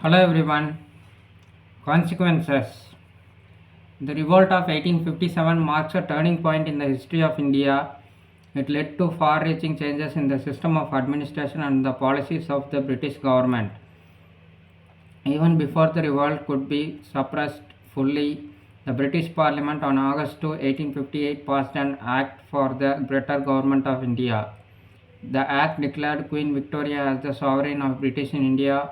Hello everyone. Consequences. The revolt of 1857 marks a turning point in the history of India. It led to far reaching changes in the system of administration and the policies of the British government. Even before the revolt could be suppressed fully, the British Parliament on August 2, 1858 passed an act for the better government of India. The act declared Queen Victoria as the sovereign of British in India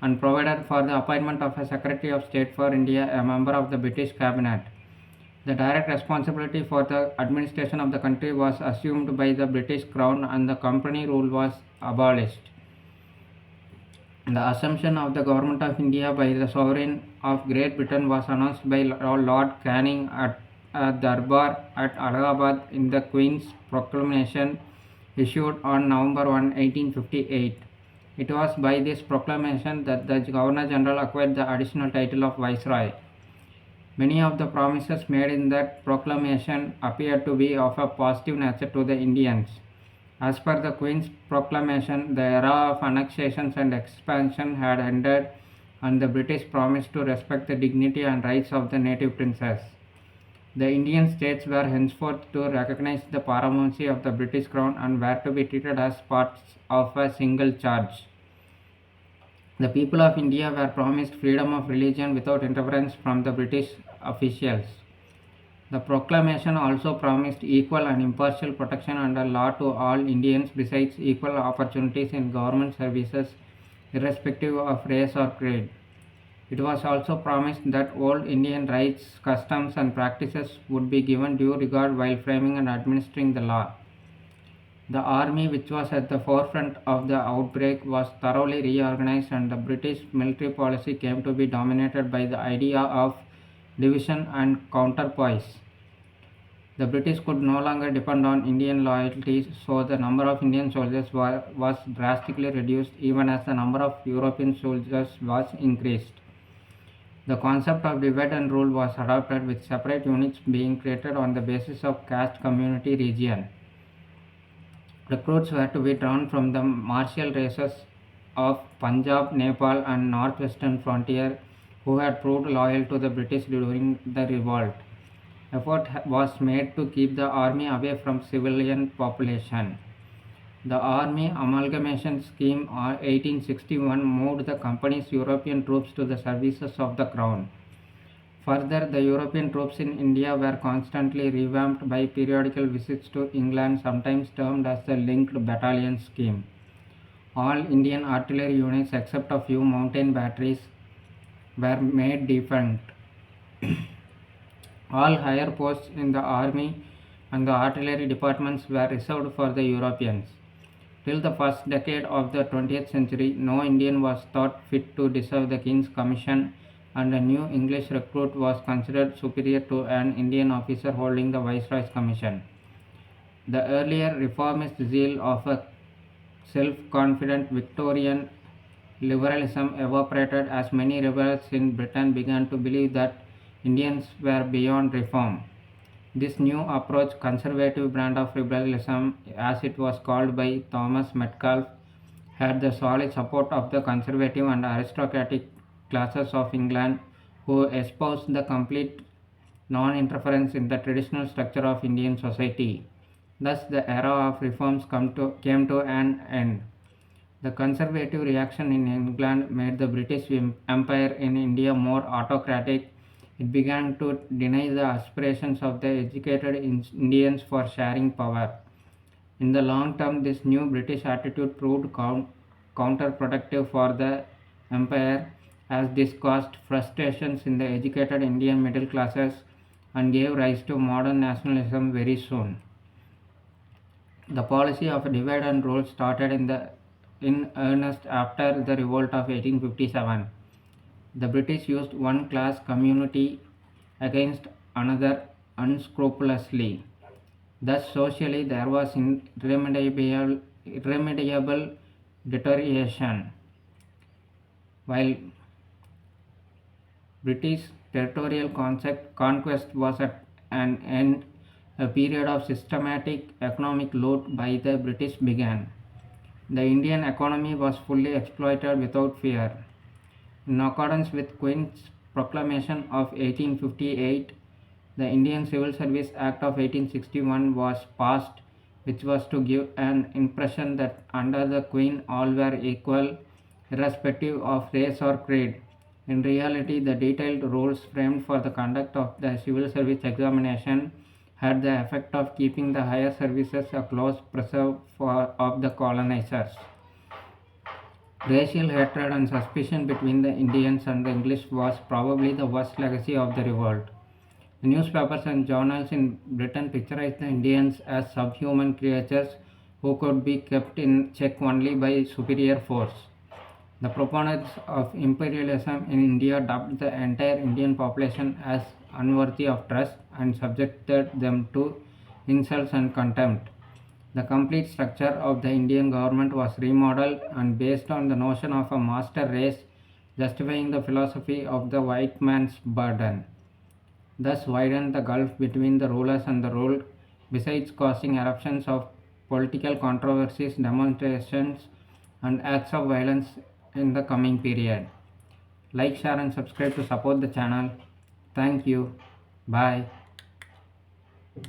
and provided for the appointment of a Secretary of State for India, a member of the British cabinet. The direct responsibility for the administration of the country was assumed by the British Crown and the company rule was abolished. The assumption of the government of India by the sovereign of Great Britain was announced by Lord Canning at a Darbar at Allahabad in the Queen's proclamation issued on November 1, 1858. It was by this proclamation that the Governor General acquired the additional title of Viceroy. Many of the promises made in that proclamation appeared to be of a positive nature to the Indians. As per the Queen's proclamation, the era of annexations and expansion had ended, and the British promised to respect the dignity and rights of the native princes. The Indian states were henceforth to recognize the paramountcy of the British Crown and were to be treated as parts of a single charge. The people of India were promised freedom of religion without interference from the British officials. The proclamation also promised equal and impartial protection under law to all Indians, besides equal opportunities in government services, irrespective of race or creed. It was also promised that old Indian rights, customs, and practices would be given due regard while framing and administering the law. The army, which was at the forefront of the outbreak, was thoroughly reorganized, and the British military policy came to be dominated by the idea of division and counterpoise. The British could no longer depend on Indian loyalty, so the number of Indian soldiers was drastically reduced, even as the number of European soldiers was increased. The concept of divide and rule was adopted, with separate units being created on the basis of caste, community, region. Recruits were to be drawn from the martial races of Punjab, Nepal, and northwestern frontier who had proved loyal to the British during the revolt. Effort was made to keep the army away from civilian population. The Army Amalgamation Scheme of 1861 moved the company's European troops to the services of the Crown. Further, the European troops in India were constantly revamped by periodical visits to England, sometimes termed as the Linked Battalion Scheme. All Indian artillery units, except a few mountain batteries, were made defunct. All higher posts in the army and the artillery departments were reserved for the Europeans. Till the first decade of the 20th century, no Indian was thought fit to deserve the King's commission, and a new English recruit was considered superior to an Indian officer holding the Viceroy's commission. The earlier reformist zeal of a self-confident Victorian liberalism evaporated as many rebels in Britain began to believe that Indians were beyond reform. This new approach, conservative brand of liberalism, as it was called by Thomas Metcalfe, had the solid support of the conservative and aristocratic classes of England, who espoused the complete non-interference in the traditional structure of Indian society. Thus, the era of reforms came to an end. The conservative reaction in England made the British Empire in India more autocratic. It began to deny the aspirations of the educated Indians for sharing power. In the long term, this new British attitude proved counterproductive for the empire, as this caused frustrations in the educated Indian middle classes and gave rise to modern nationalism very soon. The policy of divide and rule started in earnest after the revolt of 1857. The British used one class community against another unscrupulously. Thus, socially, there was irremediable deterioration. While British territorial conquest was at an end, a period of systematic economic loot by the British began. The Indian economy was fully exploited without fear. In accordance with Queen's Proclamation of 1858, the Indian Civil Service Act of 1861 was passed, which was to give an impression that under the Queen all were equal, irrespective of race or creed. In reality, the detailed rules framed for the conduct of the civil service examination had the effect of keeping the higher services a close preserve of the colonizers. Racial hatred and suspicion between the Indians and the English was probably the worst legacy of the revolt. The newspapers and journals in Britain picturized the Indians as subhuman creatures who could be kept in check only by superior force. The proponents of imperialism in India dubbed the entire Indian population as unworthy of trust and subjected them to insults and contempt. The complete structure of the Indian government was remodeled and based on the notion of a master race, justifying the philosophy of the white man's burden. Thus widened the gulf between the rulers and the ruled, besides causing eruptions of political controversies, demonstrations, and acts of violence in the coming period. Like, share, and subscribe to support the channel. Thank you. Bye.